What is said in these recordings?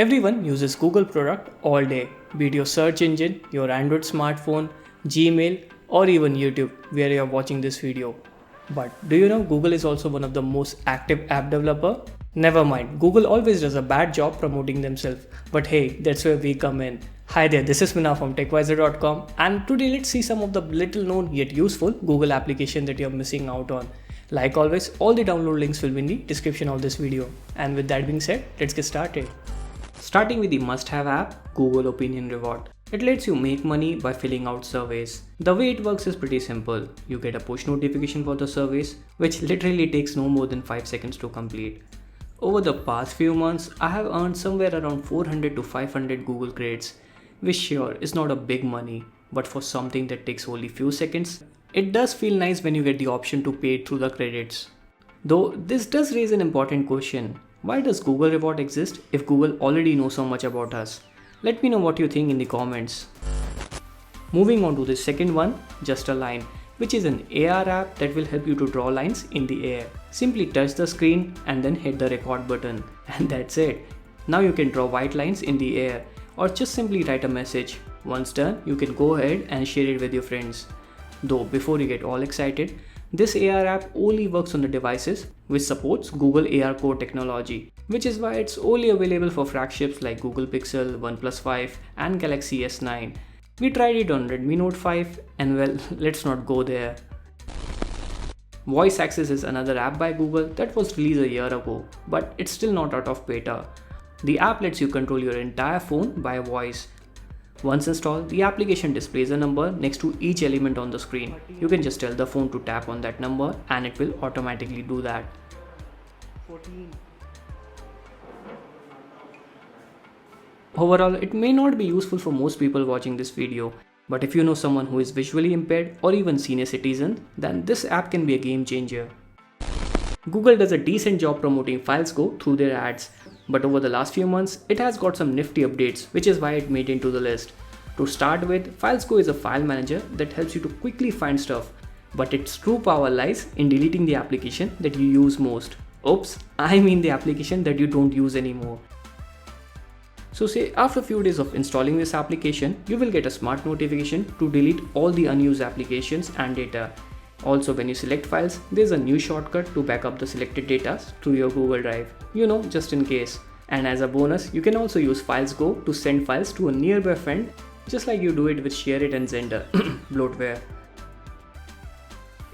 Everyone uses Google product all day, be it your search engine, your Android smartphone, Gmail, or even YouTube where you are watching this video. But do you know Google is also one of the most active app developer? Never mind, Google always does a bad job promoting themselves. But hey, that's where we come in. Hi there, this is Mina from techvisor.com, and today let's see some of the little known yet useful Google application that you're missing out on. Like always, all the download links will be in the description of this video. And with that being said, let's get started. Starting with the must-have app, Google Opinion Reward. It lets you make money by filling out surveys. The way it works is pretty simple. You get a push notification for the surveys, which literally takes no more than 5 seconds to complete. Over the past few months, I have earned somewhere around 400 to 500 Google credits, which sure is not a big money, but for something that takes only few seconds, it does feel nice when you get the option to pay through the credits. Though this does raise an important question. Why does Google Reward exist if Google already knows so much about us? Let me know what you think in the comments. Moving on to the second one, Just a Line, which is an AR app that will help you to draw lines in the air. Simply touch the screen and then hit the record button, and that's it. Now you can draw white lines in the air or just simply write a message. Once done, you can go ahead and share it with your friends. Though before you get all excited, this AR app only works on the devices which supports Google AR Core technology, which is why it's only available for flagships like Google Pixel, OnePlus 5 and Galaxy S9. We tried it on Redmi Note 5 and well, let's not go there. Voice Access is another app by Google that was released a year ago, but it's still not out of beta. The app lets you control your entire phone by voice. Once installed, the application displays a number next to each element on the screen. You can just tell the phone to tap on that number and it will automatically do that. 14. Overall, it may not be useful for most people watching this video, but if you know someone who is visually impaired or even senior citizen, then this app can be a game changer. Google does a decent job promoting FilesGo through their ads, but over the last few months, it has got some nifty updates, which is why it made into the list. To start with, FilesGo is a file manager that helps you to quickly find stuff, but its true power lies in deleting the application that you use most. Oops, I mean the application that you don't use anymore. So say after a few days of installing this application, you will get a smart notification to delete all the unused applications and data. Also, when you select files, there's a new shortcut to back up the selected data to your Google Drive, just in case. And as a bonus, you can also use FilesGo to send files to a nearby friend, just like you do it with ShareIt and Xender, bloatware.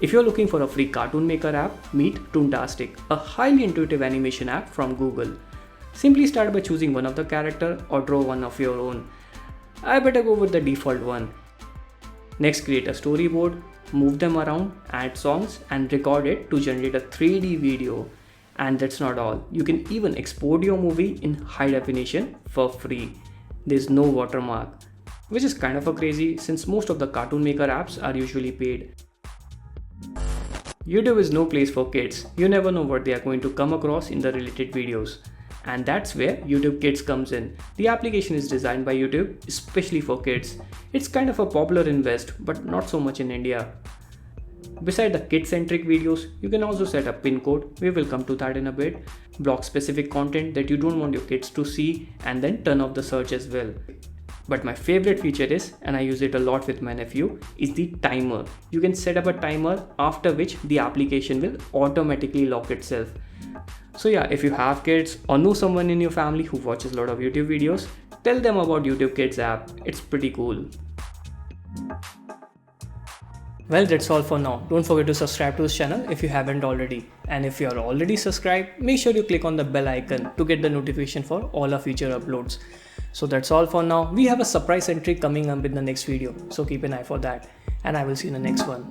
If you're looking for a free cartoon maker app, meet Toontastic, a highly intuitive animation app from Google. Simply start by choosing one of the character or draw one of your own. I better go with the default one. Next, create a storyboard, move them around, add songs and record it to generate a 3D video. And that's not all. You can even export your movie in high definition for free. There's no watermark, which is kind of a crazy since most of the cartoon maker apps are usually paid. YouTube is no place for kids. You never know what they are going to come across in the related videos. And that's where YouTube Kids comes in. The application is designed by YouTube especially for kids. It's kind of a popular in West, but not so much in India. Beside the kid-centric videos, you can also set a pin code, we will come to that in a bit, block specific content that you don't want your kids to see, and then turn off the search as well. But my favorite feature is, and I use it a lot with my nephew, is the timer. You can set up a timer after which the application will automatically lock itself. So yeah, if you have kids or know someone in your family who watches a lot of YouTube videos, tell them about YouTube Kids app. It's pretty cool. Well, that's all for now. Don't forget to subscribe to this channel if you haven't already. And if you are already subscribed, make sure you click on the bell icon to get the notification for all our future uploads. So that's all for now. We have a surprise entry coming up in the next video, so keep an eye for that. And I will see you in the next one.